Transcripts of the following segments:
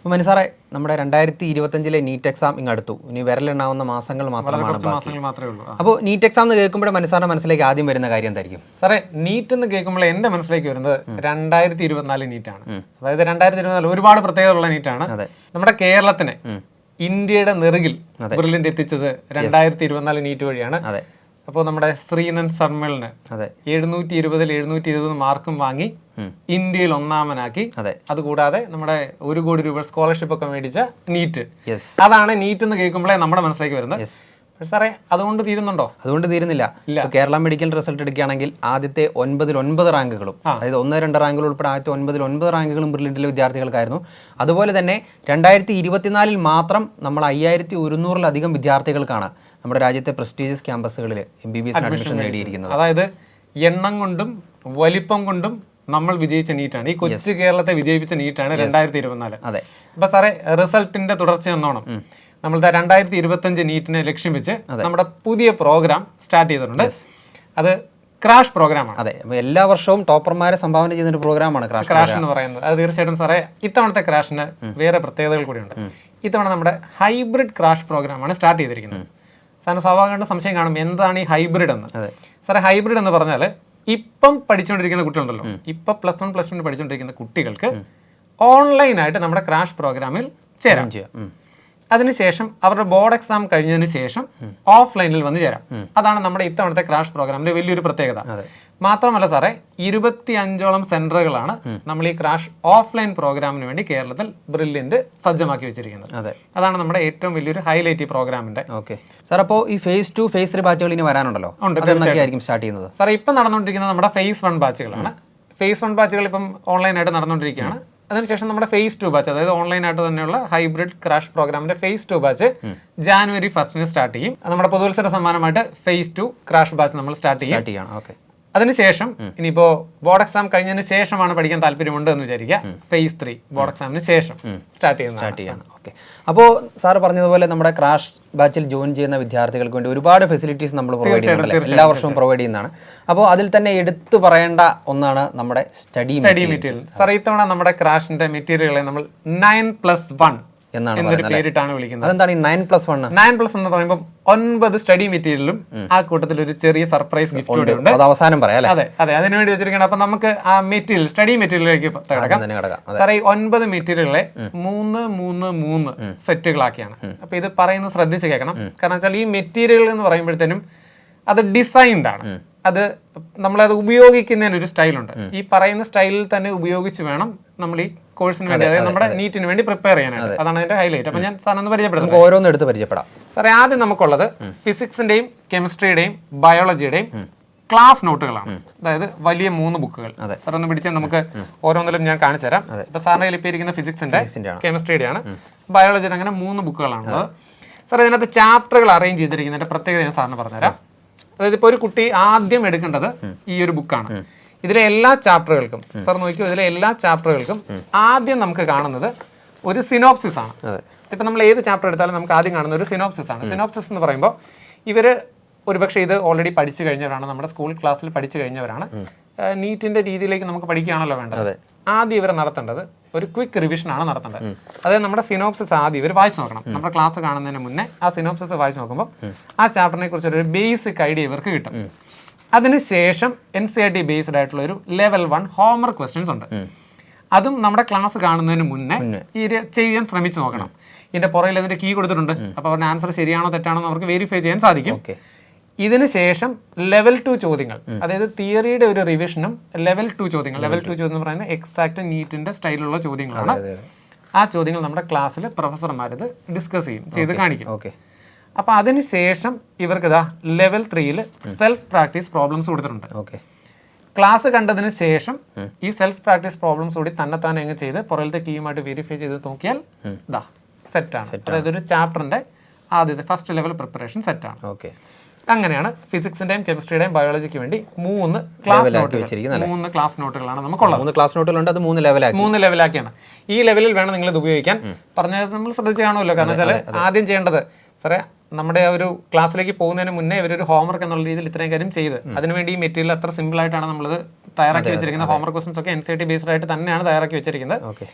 അപ്പോൾ മനസാറെ നമ്മുടെ 2025 NEET exam ഇങ്ങടുത്തു. ഇനി വിരലെണ്ണാവുന്ന മാസങ്ങൾ മാത്രമേ ഉള്ളൂ. അപ്പോൾ നീറ്റ് എക്സാം എന്ന് കേൾക്കുമ്പോൾ മനസാറിന്റെ മനസ്സിലേക്ക് ആദ്യം വരുന്ന കാര്യം എന്തായിരിക്കും? സാറേ, നീറ്റ് എന്ന് കേൾക്കുമ്പോൾ എന്റെ മനസ്സിലേക്ക് വരുന്നത് 2024 നീറ്റാണ്. അതായത് 2024 ഒരുപാട് പ്രത്യേകതയുള്ള നീറ്റാണ്. നമ്മുടെ കേരളത്തിനെ ഇന്ത്യയുടെ നെറുകിൽ ബ്രില്യന്റ് എത്തിച്ചത് 2024 നീറ്റ് വഴിയാണ്. അപ്പോൾ നമ്മുടെ ശ്രീനന്ദ് സർമ്മലിന് 720 മാർക്കും വാങ്ങി ഇന്ത്യയിൽ ഒന്നാമനാക്കി. അതുകൂടാതെ നമ്മുടെ 1 കോടി രൂപ സ്കോളർഷിപ്പ് ഒക്കെ മേടിച്ച നീറ്റ്. അതാണ് നീറ്റ് എന്ന് കേൾക്കുമ്പോഴേ നമ്മുടെ മനസ്സിലേക്ക് വരുന്നത്. സാറേ, അതുകൊണ്ട് തീരുന്നുണ്ടോ? അതുകൊണ്ട് തീരുന്നില്ല. കേരള മെഡിക്കൽ റിസൾട്ട് എടുക്കുകയാണെങ്കിൽ ആദ്യത്തെ 9 റാങ്കുകളും, അതായത് 1-2 റാങ്കുകൾ ഉൾപ്പെടെ ആദ്യത്തെ 9 റാങ്കുകളും ബ്രില്യന്റിലെ വിദ്യാർത്ഥികൾക്കായിരുന്നു. അതുപോലെ തന്നെ 2024 മാത്രം നമ്മൾ 5100-ലധികം വിദ്യാർത്ഥികൾക്കാണ് നമ്മുടെ രാജ്യത്തെ പ്രസ്റ്റീജിയസ് ക്യാമ്പസുകളിൽ MBBS അഡ്മിഷൻ നേടിയിരിക്കുന്നത്. അതായത് എണ്ണം കൊണ്ടും വലിപ്പം കൊണ്ടും നമ്മൾ വിജയിച്ച നീറ്റാണ്. ഈ കൊച്ചു കേരളത്തെ വിജയിപ്പിച്ച നീറ്റാണ് 2024. അപ്പൊ സാറേ, റിസൾട്ടിന്റെ തുടർച്ച എന്നോണം നമ്മളുടെ 2025 നീറ്റിനെ ലക്ഷ്യം വെച്ച് നമ്മുടെ പുതിയ പ്രോഗ്രാം സ്റ്റാർട്ട് ചെയ്തിട്ടുണ്ട്. അത് ക്രാഷ് പ്രോഗ്രാമാണ്. അതെ, എല്ലാ വർഷവും ടോപ്പർമാരെ സംഭാവന ചെയ്യുന്ന ഒരു പ്രോഗ്രാമാണ് ക്രാഷ് എന്ന് പറയുന്നത്. അത് തീർച്ചയായിട്ടും സാറേ, ഇത്തവണത്തെ ക്രാഷിന് വേറെ പ്രത്യേകതകൾ കൂടിയുണ്ട്. ഇത്തവണ നമ്മുടെ ഹൈബ്രിഡ് ക്രാഷ് പ്രോഗ്രാമാണ് സ്റ്റാർട്ട് ചെയ്തിരിക്കുന്നത്. സാറിന് സ്വാഭാവികമായിട്ട് സംശയം കാണും, എന്താണ് ഈ ഹൈബ്രിഡ് എന്ന്. സാറേ, ഹൈബ്രിഡ് എന്ന് പറഞ്ഞാൽ ഇപ്പം പഠിച്ചുകൊണ്ടിരിക്കുന്ന കുട്ടികളുണ്ടല്ലോ, ഇപ്പൊ +1 +2 പഠിച്ചുകൊണ്ടിരിക്കുന്ന കുട്ടികൾക്ക് ഓൺലൈനായിട്ട് നമ്മുടെ ക്രാഷ് പ്രോഗ്രാമിൽ ചേരാം. അതിനുശേഷം അവരുടെ ബോർഡ് എക്സാം കഴിഞ്ഞതിന് ശേഷം ഓഫ്ലൈനിൽ വന്ന് ചേരാം. അതാണ് നമ്മുടെ ഇത്തവണത്തെ ക്രാഷ് പ്രോഗ്രാമിന്റെ വലിയൊരു പ്രത്യേകത. മാത്രമല്ല സാറേ, 25ഓളം സെന്ററുകളാണ് നമ്മൾ ഈ ക്രാഷ് ഓഫ്ലൈൻ പ്രോഗ്രാമിന് വേണ്ടി കേരളത്തിൽ ബ്രില്യന്റ് സജ്ജമാക്കി വെച്ചിരിക്കുന്നത്. അതാണ് നമ്മുടെ ഏറ്റവും വലിയൊരു ഹൈലൈറ്റ് ഈ പ്രോഗ്രാമിന്റെ. സാർ, അപ്പോൾ ഈ phase 2, phase 3 ബാച്ചുകൾ ഇനി വരാനുണ്ടല്ലോ, സ്റ്റാർട്ട് ചെയ്യുന്നത്? സാർ, ഇപ്പം നടന്നുകൊണ്ടിരിക്കുന്നത് നമ്മുടെ phase 1 ബാച്ചുകളാണ്. phase 1 ബാച്ചുകൾ ഇപ്പം ഓൺലൈനായിട്ട് നടന്നുകൊണ്ടിരിക്കുകയാണ്. അതിനുശേഷം നമ്മുടെ phase 2 ബാച്ച്, അതായത് ഓൺലൈനായിട്ട് തന്നെയുള്ള ഹൈബ്രിഡ് ക്രാഷ് പ്രോഗ്രാമിന്റെ phase 2 ബാച്ച് January 1 സ്റ്റാർട്ട് ചെയ്യും. നമ്മുടെ പൊതുവത്സര സമ്മാനമായിട്ട് phase 2 ക്രാഷ് ബാച്ച് നമ്മൾ സ്റ്റാർട്ട് ചെയ്യും. അതിനുശേഷം ഇനിയിപ്പോ ബോർഡ് എക്സാം കഴിഞ്ഞതിന് ശേഷമാണ് പഠിക്കാൻ താല്പര്യമുണ്ട് എന്ന് വിചാരിക്കുക, phase 3 ബോർഡ് എക്സാമിന് ശേഷം സ്റ്റാർട്ട് ചെയ്യണം. അപ്പോൾ സാർ പറഞ്ഞതുപോലെ നമ്മുടെ ക്രാഷ് ബാച്ചിൽ ജോയിൻ ചെയ്യുന്ന വിദ്യാർത്ഥികൾക്ക് വേണ്ടി ഒരുപാട് ഫെസിലിറ്റീസ് നമ്മൾ പ്രൊവൈഡ് ചെയ്യുന്നുണ്ട്, എല്ലാ വർഷവും പ്രൊവൈഡ് ചെയ്യുന്നതാണ്. അപ്പോൾ അതിൽ തന്നെ എടുത്തു പറയേണ്ട ഒന്നാണ് നമ്മുടെ സ്റ്റഡി മെറ്റീരിയൽ. സാർ, ഇത്തവണ നമ്മുടെ ക്രാഷിന്റെ മെറ്റീരിയലുകളെ നമ്മൾ 9+1 എന്നൊരു പേരിട്ടാണ് വിളിക്കുന്നത്. അതെന്താണ് ഈ 9+1? 9+ എന്ന് പറയുമ്പോൾ 9 സ്റ്റഡി മെറ്റീരിയലും ആ കൂട്ടത്തിൽ ഒരു ചെറിയ സർപ്രൈസ് ഗിഫ്റ്റ് കൂടെ ഉണ്ട്. അത് അവസാനം പറയാം. അതെ, അതിനുവേണ്ടി വെച്ചിരിക്കണം. അപ്പൊ നമുക്ക് ആ മെറ്റീരിയൽ, സ്റ്റഡി മെറ്റീരിയലിലേക്ക് കിടക്കാം. സാറേ, ഈ 9 മെറ്റീരിയലുകളെ 3 സെറ്റുകളാക്കിയാണ്. അപ്പൊ ഇത് പറയുന്നത് ശ്രദ്ധിച്ച് കേൾക്കണം. കാരണം വെച്ചാൽ ഈ മെറ്റീരിയൽ എന്ന് പറയുമ്പോഴത്തേനും അത് ഡിസൈൻഡ് ആണ്. അത് നമ്മളത് ഉപയോഗിക്കുന്നതിന് ഒരു സ്റ്റൈലുണ്ട്. ഈ പറയുന്ന സ്റ്റൈലിൽ തന്നെ ഉപയോഗിച്ച് വേണം നമ്മൾ ഈ കോഴ്സിന് വേണ്ടി, അതായത് നമ്മുടെ നീറ്റിന് വേണ്ടി പ്രിപ്പയർ ചെയ്യാനായിട്ട്. അതാണ് അതിന്റെ ഹൈലൈറ്റ്. അപ്പൊ ഞാൻ സാറിന് പരിചയപ്പെടുത്തും, ഓരോന്നും എടുത്ത് പരിചയപ്പെടാം. സാറേ, ആദ്യം നമുക്കുള്ളത് ഫിസിക്സിന്റെയും കെമിസ്ട്രിയുടെയും ബയോളജിയുടെയും ക്ലാസ് നോട്ടുകളാണ്. അതായത് വലിയ 3 ബുക്കുകൾ. സാർ ഒന്ന് പിടിച്ചാൽ നമുക്ക് ഓരോന്നിലും ഞാൻ കാണിച്ചു തരാം. ഇപ്പൊ സാറിന്റെ എലിപ്പിയിരിക്കുന്ന ഫിസിക്സിന്റെ, കെമിസ്ട്രിയുടെയാണ്, ബയോളജിയുടെ, അങ്ങനെ 3 ബുക്കുകളാണുള്ളത്. സാർ, ഇതിനകത്ത് ചാപ്റ്ററുകൾ അറേഞ്ച് ചെയ്തിരിക്കുന്നതിന്റെ പ്രത്യേകത ഞാൻ സാറിന് പറഞ്ഞുതരാം. അതായത് ഇപ്പോൾ ഒരു കുട്ടി ആദ്യം എടുക്കേണ്ടത് ഈ ഒരു ബുക്കാണ്. ഇതിലെ എല്ലാ ചാപ്റ്ററുകൾക്കും, സാർ നോക്കിയോ, ഇതിലെ എല്ലാ ചാപ്റ്ററുകൾക്കും ആദ്യം നമുക്ക് കാണുന്നത് ഒരു സിനോപ്സിസ് ആണ്. ഇപ്പം നമ്മൾ ഏത് ചാപ്റ്റർ എടുത്താലും നമുക്ക് ആദ്യം കാണുന്ന ഒരു സിനോപ്സിസ് ആണ്. സിനോപ്സിസ് എന്ന് പറയുമ്പോൾ ഇവർ ഒരുപക്ഷെ ഇത് ഓൾറെഡി പഠിച്ചു കഴിഞ്ഞവരാണ്, നമ്മുടെ സ്കൂൾ ക്ലാസ്സിൽ പഠിച്ചു കഴിഞ്ഞവരാണ്. നീറ്റിന്റെ രീതിയിലേക്ക് നമുക്ക് പഠിക്കുകയാണല്ലോ വേണ്ടത്. ആദ്യം ഇവർ നടത്തേണ്ടത് ഒരു ക്വിക്ക് റിവിഷൻ ആണ് നടത്തേണ്ടത്. അതായത് നമ്മുടെ സിനോപ്സിസ് ആദ്യം ഇവർ വായിച്ചു നോക്കണം. നമ്മുടെ ക്ലാസ് കാണുന്നതിന് മുന്നേ ആ സിനോപ്സിസ് വായിച്ചു നോക്കുമ്പോൾ ആ ചാപ്റ്ററിനെ കുറിച്ച് ഒരു ബേസിക് ഐഡിയ ഇവർക്ക് കിട്ടും. അതിനുശേഷം NCERT ബേസ്ഡ് ആയിട്ടുള്ള ഒരു ലെവൽ 1 ഹോംവർക്ക് ക്വസ്റ്റ്യൻസ് ഉണ്ട്. അതും നമ്മുടെ ക്ലാസ് കാണുന്നതിന് മുന്നേ ചെയ്യാൻ ശ്രമിച്ചു നോക്കണം. ഇതിന്റെ പുറകിൽ അതിന്റെ കീ കൊടുത്തിട്ടുണ്ട്. അപ്പോൾ അവരുടെ ആൻസർ ശരിയാണോ തെറ്റാണോ എന്ന് അവർക്ക് വെരിഫൈ ചെയ്യാൻ സാധിക്കും. ഇതിന് ശേഷം ലെവൽ 2 ചോദ്യങ്ങൾ, അതായത് തിയറിയുടെ ഒരു റിവിഷനും ലെവൽ 2 ചോദ്യങ്ങൾ. ലെവൽ 2 ചോദ്യം എന്ന് പറയുന്നത് എക്സാക്ട് നീറ്റിന്റെ സ്റ്റൈലുള്ള ചോദ്യങ്ങളാണ്. ആ ചോദ്യങ്ങൾ നമ്മുടെ ക്ലാസ്സിൽ പ്രൊഫസർമാരത് ഡിസ്കസ് ചെയ്ത് കാണിക്കും. അപ്പൊ അതിനുശേഷം ഇവർക്ക് ലെവൽ 3 സെൽഫ് പ്രാക്ടീസ് പ്രോബ്ലംസ് കൊടുത്തിട്ടുണ്ട്. ക്ലാസ് കണ്ടതിന് ശേഷം ഈ സെൽഫ് പ്രാക്ടീസ് പ്രോബ്ലംസ് കൂടി തന്നെത്താൻ എങ്ങനെ ചെയ്ത് പുറകിലത്തെ കീയുമായിട്ട് വെരിഫൈ ചെയ്ത് നോക്കിയാൽ സെറ്റാണ്. അതായത് ഒരു ചാപ്റ്ററിന്റെ ആദ്യത്തെ ഫസ്റ്റ് ലെവൽ പ്രിപ്പറേഷൻ സെറ്റാണ്. അങ്ങനെയാണ് ഫിസിക്സിന്റെയും കെമിസ്ട്രിയുടെയും ബയോളജിക്ക് വേണ്ടി 3 ക്ലാസ് നോട്ടുകളാണ് നമുക്കുള്ളത്. 3 ക്ലാസ് നോട്ടുകളുണ്ട്. അത് 3 ലെവലാക്കിയാണ്. ഈ ലെവലിൽ വേണം നിങ്ങൾ ഇത് ഉപയോഗിക്കാൻ. പറഞ്ഞത് നമ്മൾ ശ്രദ്ധിച്ച് കാണുമല്ലോ. കാരണം വെച്ചാൽ ആദ്യം ചെയ്യേണ്ടത് സാറേ, നമ്മുടെ ആ ഒരു ക്ലാസ്സിലേക്ക് പോകുന്നതിന് മുന്നേ ഇവരൊരു ഹോംവർക്ക് എന്നുള്ള രീതിയിൽ ഇത്രയും കാര്യം ചെയ്ത് അതിനുവേണ്ടി ഈ മെറ്റീരിയൽ അത്ര സിമ്പിൾ ആയിട്ടാണ് നമ്മളത് തയ്യാറാക്കി വെച്ചിരിക്കുന്നത്. ഹോംവർക്ക് ക്വസ്റ്റൻസ് ഒക്കെ NCERT ബേസ്ഡ് ആയിട്ട് തന്നെയാണ് തയ്യാറാക്കി വെച്ചിരിക്കുന്നത്.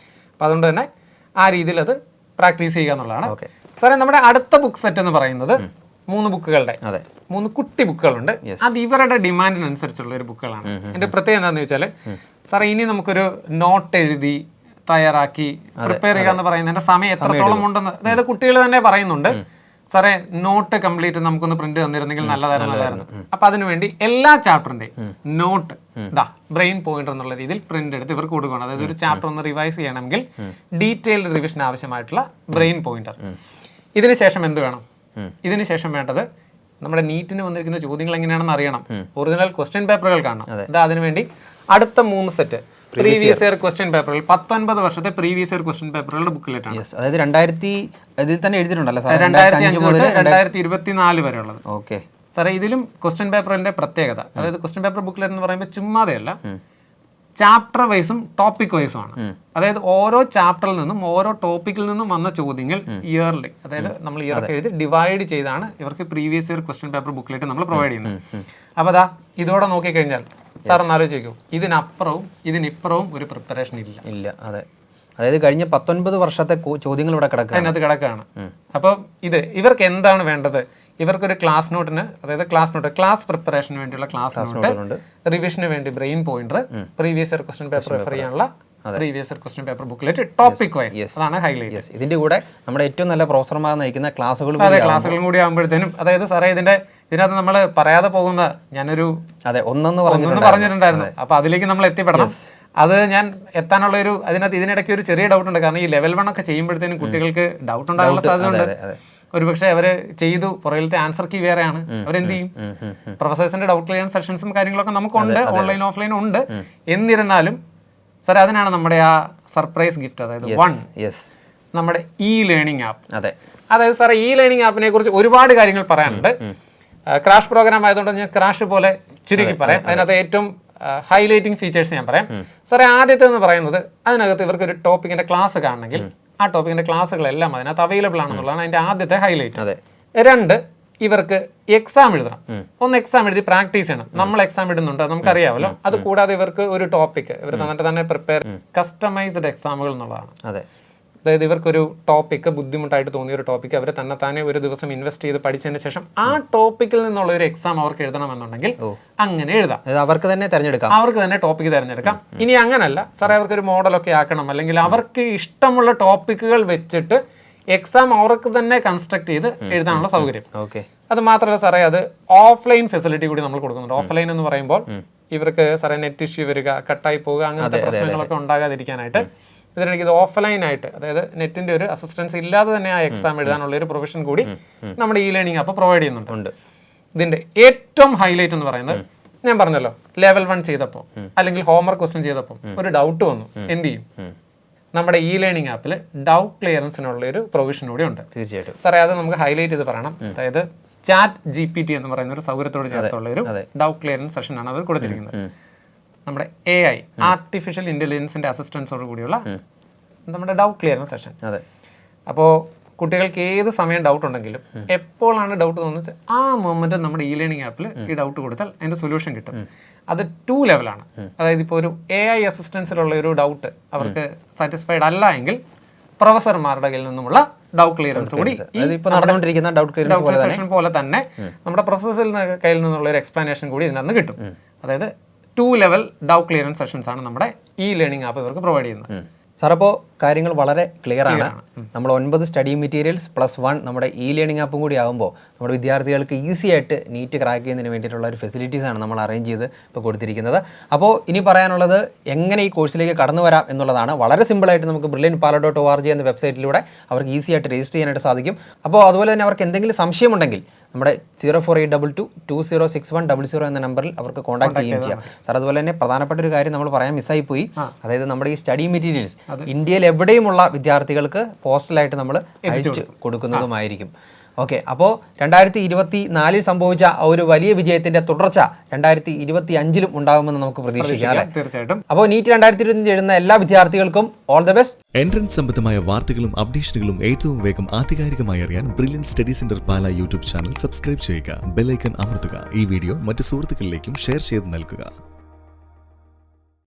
അപ്പോൾ അതുകൊണ്ട് തന്നെ ആ രീതിയിൽ അത് പ്രാക്ടീസ് ചെയ്യുക എന്നുള്ളതാണ്. സാറേ നമ്മുടെ അടുത്ത ബുക്ക് സെറ്റ് എന്ന് പറയുന്നത് 3 ബുക്കുകളുടെ 3 കുട്ടി ബുക്കുകളുണ്ട്. അത് ഇവരുടെ ഡിമാൻഡിനനുസരിച്ചുള്ള ഒരു ബുക്കുകളാണ്. എൻ്റെ പ്രത്യേകത എന്താണെന്ന് വെച്ചാൽ സാറേ ഇനി നമുക്കൊരു നോട്ട് എഴുതി തയ്യാറാക്കി പ്രിപ്പയർ ചെയ്യുക എന്ന് പറയുന്നതിന്റെ സമയം എത്രത്തോളം ഉണ്ടെന്ന് അതായത് കുട്ടികൾ തന്നെ പറയുന്നുണ്ട്, സാറേ നോട്ട് കംപ്ലീറ്റ് നമുക്കൊന്ന് പ്രിന്റ് തന്നിരുന്നെങ്കിൽ നല്ലതായിരുന്നു. അപ്പൊ അതിനുവേണ്ടി എല്ലാ ചാപ്റ്ററിന്റെയും നോട്ട് ബ്രെയിൻ പോയിന്റർ എന്നുള്ള രീതിയിൽ പ്രിന്റ് എടുത്ത് ഇവർക്ക് കൊടുക്കുകയാണ്. അതായത് ഒരു ചാപ്റ്റർ ഒന്ന് റിവൈസ് ചെയ്യണമെങ്കിൽ ഡീറ്റെയിൽഡ് റിവിഷൻ ആവശ്യമായിട്ടുള്ള ബ്രെയിൻ പോയിന്റർ. ഇതിനുശേഷം എന്ത് വേണം? ഇതിനുശേഷം വേണ്ടത് നമ്മുടെ നീറ്റിന് വന്നിരിക്കുന്ന ചോദ്യങ്ങൾ എങ്ങനെയാണെന്ന് അറിയണം. ഒറിജിനൽ ക്വസ്റ്റ്യൻ പേപ്പറുകൾ കാണണം. അതിനുവേണ്ടി അടുത്ത 3 സെറ്റ് പ്രീവിയസ് ഇയർ ക്വസ്റ്റ്യൻ പേപ്പറുകൾ 19 വർഷത്തെ പ്രീവിയസ് ഇയർ ക്വസ്റ്റ്യൻ പേപ്പറുകളുടെ ബുക്കിലേറ്റാണ്. അതായത് 2000 ഇതിൽ തന്നെ എഴുതിയിട്ടുണ്ടല്ലോ 2024 വരെ ഉള്ളത്. ഓക്കെ സാറേ, ഇതിലും ക്വസ്റ്റ്യൻ പേപ്പറിന്റെ പ്രത്യേകത, അതായത് ക്വസ്റ്റ്യൻ പേപ്പർ ബുക്കിലേറ്റ് എന്ന് പറയുമ്പോൾ ചുമ്മാതെയല്ല, ചാപ്റ്റർ വൈസും ടോപ്പിക് വൈസും ആണ്. അതായത് ഓരോ ചാപ്റ്ററിൽ നിന്നും ഓരോ ടോപ്പിക്കിൽ നിന്നും വന്ന ചോദ്യങ്ങൾ ഇയർലി, അതായത് നമ്മൾ ഇയറൊക്കെ എഴുതി ഡിവൈഡ് ചെയ്താണ് ഇവർക്ക് പ്രീവിയസ് ഇയർ ക്വസ്റ്റ്യൻ പേപ്പർ ബുക്കിലേറ്റ് നമ്മൾ പ്രൊവൈഡ് ചെയ്യുന്നത്. അപ്പോൾ അതാ ഇതോടെ നോക്കിക്കഴിഞ്ഞാൽ സാർ ഒന്ന് ആലോചിക്കൂ, ഇതിനിപ്പുറവും ഒരു പ്രിപ്പറേഷൻ ഇല്ല. അതെ, അതായത് കഴിഞ്ഞ 19 വർഷത്തെ ചോദ്യങ്ങൾ ഇവിടെ അതിനകത്ത് കിടക്കുകയാണ്. അപ്പോൾ ഇവർക്ക് എന്താണ് വേണ്ടത്? ഇവർക്കൊരു ക്ലാസ് നോട്ടിന്, അതായത് ക്ലാസ് പ്രിപ്പറേഷന് വേണ്ടിയുള്ള ക്ലാസ് നോട്ട്, റിവിഷന് വേണ്ടി brain pointer, previous year question paper refer ചെയ്യാനുള്ള previous year question paper booklet topic wise, അതാണ് ഹൈലൈറ്റ്. ഇതിന്റെ കൂടെ നമ്മുടെ ഏറ്റവും നല്ല പ്രൊഫസർമാർ നയിക്കുന്ന ക്ലാസ്സുകളും കൂടി ആകുമ്പോഴത്തേനും, അതായത് സാറേ ഇതിനകത്ത് നമ്മൾ പറയാതെ പോകുന്ന ഞാനൊരു ഒന്നെന്ന് പറഞ്ഞിട്ടുണ്ടായിരുന്നു. അപ്പൊ അതിലേക്ക് നമ്മൾ എത്തിപ്പെടണം. അത് ഞാൻ എത്താനുള്ള അതിനകത്ത് ഇതിനിടയ്ക്ക് ഒരു ചെറിയ ഡൗട്ട് ഉണ്ട്. കാരണം ഈ ലെവൽ 1 ഒക്കെ ചെയ്യുമ്പോഴത്തേനും കുട്ടികൾക്ക് ഡൗട്ട് ഉണ്ടാകാനുള്ള സാധ്യതയുണ്ട്. ഒരുപക്ഷെ അവര് ചെയ്തു, പുറകിലത്തെ ആൻസർ കീ വേറെയാണ്, അവരെന്ത് ചെയ്യും? പ്രൊഫസേഴ്സിന്റെ ഡൗട്ട് ക്ലിയറൻസ് സെഷൻസും കാര്യങ്ങളൊക്കെ നമുക്കുണ്ട്, ഓൺലൈൻ ഓഫ്ലൈൻ ഉണ്ട്. എന്നിരുന്നാലും സാർ അതിനാണ് നമ്മുടെ ആ സർപ്രൈസ് ഗിഫ്റ്റ്, അതായത് നമ്മുടെ ലേണിംഗ് ആപ്പ്. അതായത് സാർ ലേണിംഗ് ആപ്പിനെ കുറിച്ച് ഒരുപാട് കാര്യങ്ങൾ പറയാനുണ്ട്. ക്രാഷ് പ്രോഗ്രാം ആയതുകൊണ്ട് ഞാൻ ക്രാഷ് പോലെ ചുരുക്കി പറയാം. അതിനകത്ത് ഏറ്റവും ഹൈലൈറ്റിംഗ് ഫീച്ചേഴ്സ് ഞാൻ പറയാം. സാറേ ആദ്യത്തെ എന്ന് പറയുന്നത്, അതിനകത്ത് ഇവർക്ക് ഒരു ടോപ്പിക്കിന്റെ ക്ലാസ് കാണണമെങ്കിൽ ആ ടോപ്പിക്കിന്റെ ക്ലാസ്സുകളെല്ലാം അതിനകത്ത് അവൈലബിൾ ആണെന്നുള്ളതാണ് അതിന്റെ ആദ്യത്തെ ഹൈലൈറ്റ്. 2, ഇവർക്ക് എക്സാം എഴുതണം. ഒന്ന് എക്സാം എഴുതി പ്രാക്ടീസ് ചെയ്യണം. നമ്മൾ എക്സാം ഇടുന്നുണ്ട്, നമുക്കറിയാമല്ലോ. അത് കൂടാതെ ഇവർക്ക് ഒരു ടോപ്പിക് ഇവർ തന്നിട്ട് തന്നെ പ്രിപ്പയർ കസ്റ്റമൈസ്ഡ് എക്സാമുകൾ എന്നുള്ളതാണ്. അതായത് ഇവർക്കൊരു ടോപ്പിക്ക് ബുദ്ധിമുട്ടായിട്ട് തോന്നിയ ഒരു ടോപ്പിക്ക് അവർ തന്നെ ഒരു ദിവസം ഇൻവെസ്റ്റ് ചെയ്ത് പഠിച്ചതിന് ശേഷം ആ ടോപ്പിക്കിൽ നിന്നുള്ള ഒരു എക്സാം അവർക്ക് എഴുതണമെന്നുണ്ടെങ്കിൽ അങ്ങനെ എഴുതാം. അവർക്ക് തന്നെ ടോപ്പിക്ക് തിരഞ്ഞെടുക്കാം. ഇനി അങ്ങനല്ല സാറേ, അവർക്കൊരു മോഡലൊക്കെ ആക്കണം, അല്ലെങ്കിൽ അവർക്ക് ഇഷ്ടമുള്ള ടോപ്പിക്കുകൾ വെച്ചിട്ട് എക്സാം അവർക്ക് തന്നെ കൺസ്ട്രക്ട് ചെയ്ത് എഴുതാനുള്ള സൗകര്യം. അത് മാത്രമല്ല സാറേ, അത് ഓഫ്ലൈൻ ഫെസിലിറ്റി കൂടി നമ്മൾ കൊടുക്കുന്നുണ്ട്. ഓഫ്ലൈൻ എന്ന് പറയുമ്പോൾ ഇവർക്ക് സാറേ നെറ്റ് ഇഷ്യൂ വരിക, കട്ടായി പോവുക, അങ്ങനത്തെ പ്രശ്നങ്ങളൊക്കെ ഉണ്ടാകാതിരിക്കാനായിട്ട് ഇതിനിടയ്ക്ക് ഇത് ഓഫ്ലൈൻ ആയിട്ട്, അതായത് നെറ്റിന്റെ ഒരു അസിസ്റ്റൻസ് ഇല്ലാതെ തന്നെ ആ എക്സാം എഴുതാനുള്ള ഒരു പ്രൊവിഷൻ കൂടി നമ്മുടെ ലേണിംഗ് ആപ്പ് പ്രൊവൈഡ് ചെയ്യുന്നുണ്ട്. ഇതിന്റെ ഏറ്റവും ഹൈലൈറ്റ് എന്ന് പറയുന്നത്, ഞാൻ പറഞ്ഞല്ലോ ലെവൽ 1 ചെയ്തപ്പോൾ അല്ലെങ്കിൽ ഹോംവർക്ക് ക്വസ്റ്റ്യൻ ചെയ്തപ്പോൾ ഒരു ഡൗട്ട് വന്നു, എന്ത് ചെയ്യും? നമ്മുടെ ലേണിംഗ് ആപ്പിൽ ഡൗട്ട് ക്ലിയറൻസിനുള്ള ഒരു പ്രൊവിഷൻ കൂടി ഉണ്ട്. തീർച്ചയായിട്ടും സാറേ, അത് നമുക്ക് ഹൈലൈറ്റ് ചെയ്ത് പറയണം. അതായത് ചാറ്റ് GPT എന്ന് പറയുന്ന ഒരു സൗകര്യത്തോട് ചേർത്തുള്ള ഒരു ഡൗട്ട് ക്ലിയറൻസ് സെഷൻ ആണ് അവർ കൊടുത്തിരിക്കുന്നത്. നമ്മുടെ AI ആർട്ടിഫിഷ്യൽ ഇന്റലിജൻസിന്റെ അസിസ്റ്റൻസോട് കൂടിയുള്ള നമ്മുടെ ഡൗട്ട് ക്ലിയറൻസ് സെഷൻ. അപ്പോൾ കുട്ടികൾക്ക് ഏത് സമയം ഡൗട്ട് ഉണ്ടെങ്കിലും എപ്പോഴാണ് ഡൗട്ട് തോന്നുന്നത് ആ മൊമെന്റ് നമ്മുടെ ലേണിംഗ് ആപ്പിൽ ഈ ഡൗട്ട് കൊടുത്താൽ അതിന്റെ സൊല്യൂഷൻ കിട്ടും. അത് 2 ലെവലാണ്. അതായത് ഇപ്പോൾ ഒരു AI അസിസ്റ്റൻസിലുള്ള ഒരു ഡൗട്ട് അവർക്ക് സാറ്റിസ്ഫൈഡ് അല്ല എങ്കിൽ പ്രൊഫസർമാരുടെ കയ്യിൽ നിന്നുമുള്ള ഡൗട്ട് ക്ലിയറൻസ് കൂടി നടന്നുകൊണ്ടിരിക്കുന്ന ഡൗട്ട് ക്ലിയറൻസ് സെഷൻ പോലെ തന്നെ നമ്മുടെ പ്രൊഫസറിന്റെ കയ്യിൽ നിന്നുള്ള ഒരു എക്സ്പ്ലനേഷൻ കൂടി ഇതിനകത്ത് കിട്ടും. അതായത് 2 ലെവൽ ഡൗട്ട് ക്ലിയറൻസ് സെഷൻസ് ആണ് നമ്മുടെ ലേണിംഗ് ആപ്പ് ഇവർക്ക് പ്രൊവൈഡ് ചെയ്യുന്നത്. സാർ, അപ്പോൾ കാര്യങ്ങൾ വളരെ ക്ലിയർ ആണ്. നമ്മൾ 9 സ്റ്റഡി മെറ്റീരിയൽസ് +1 നമ്മുടെ ലേണിംഗ് ആപ്പും കൂടി ആകുമ്പോൾ നമ്മുടെ വിദ്യാർത്ഥികൾക്ക് ഈസി ആയിട്ട് നീറ്റ് ക്രാക്ക് ചെയ്യുന്നതിന് വേണ്ടിയിട്ടുള്ള ഒരു ഫെസിലിറ്റീസാണ് നമ്മൾ അറേഞ്ച് ചെയ്ത് ഇപ്പോൾ കൊടുത്തിരിക്കുന്നത്. അപ്പോൾ ഇനി പറയാനുള്ളത് എങ്ങനെ ഈ കോഴ്സിലേക്ക് കടന്നു വരാം എന്നുള്ളതാണ്. വളരെ സിമ്പിളായിട്ട് നമുക്ക് brilliantpala.org എന്ന വെബ്സൈറ്റിലൂടെ അവർക്ക് ഈസി ആയിട്ട് രജിസ്റ്റർ ചെയ്യാനായിട്ട് സാധിക്കും. അപ്പോൾ അതുപോലെ തന്നെ അവർക്ക് എന്തെങ്കിലും സംശയമുണ്ടെങ്കിൽ നമ്മുടെ 0482206100 എന്ന നമ്പറിൽ അവർക്ക് കോൺടാക്ട് ചെയ്യുകയും ചെയ്യാം. സാർ, അതുപോലെ തന്നെ പ്രധാനപ്പെട്ട ഒരു കാര്യം നമ്മൾ പറയാൻ മിസ്സായി പോയി. അതായത് നമ്മുടെ ഈ സ്റ്റഡി മെറ്റീരിയൽസ് ഇന്ത്യയിൽ എവിടെയുമുള്ള വിദ്യാർത്ഥികൾക്ക് പോസ്റ്റലായിട്ട് നമ്മൾ അയച്ചു കൊടുക്കുന്നതുമായിരിക്കും. ഓക്കെ, അപ്പോൾ 2024 സംഭവിച്ച ഒരു വലിയ വിജയത്തിന്റെ തുടർച്ച 2025 ഉണ്ടാകുമെന്ന് നമുക്ക് പ്രതീക്ഷിക്കാം. തീർച്ചയായിട്ടും. അപ്പോൾ നീറ്റ് 2025 എഴുതുന്ന എല്ലാ വിദ്യാർത്ഥികൾക്കും ഓൾ ദ ബെസ്റ്റ്. എൻട്രൻസ് സംബന്ധമായ വാർത്തകളും അപ്ഡേഷനുകളും ഏറ്റവും വേഗം ആധികാരികമായി അറിയാൻ ബ്രില്യന്റ് സ്റ്റഡി സെന്റർ പാല യൂട്യൂബ് ചാനൽ സബ്സ്ക്രൈബ് ചെയ്യുക. ബെൽ ഐക്കൺ അമർത്തുക. ഈ വീഡിയോ മറ്റു സുഹൃത്തുക്കളിലേക്കും ഷെയർ ചെയ്ത് നൽകുക.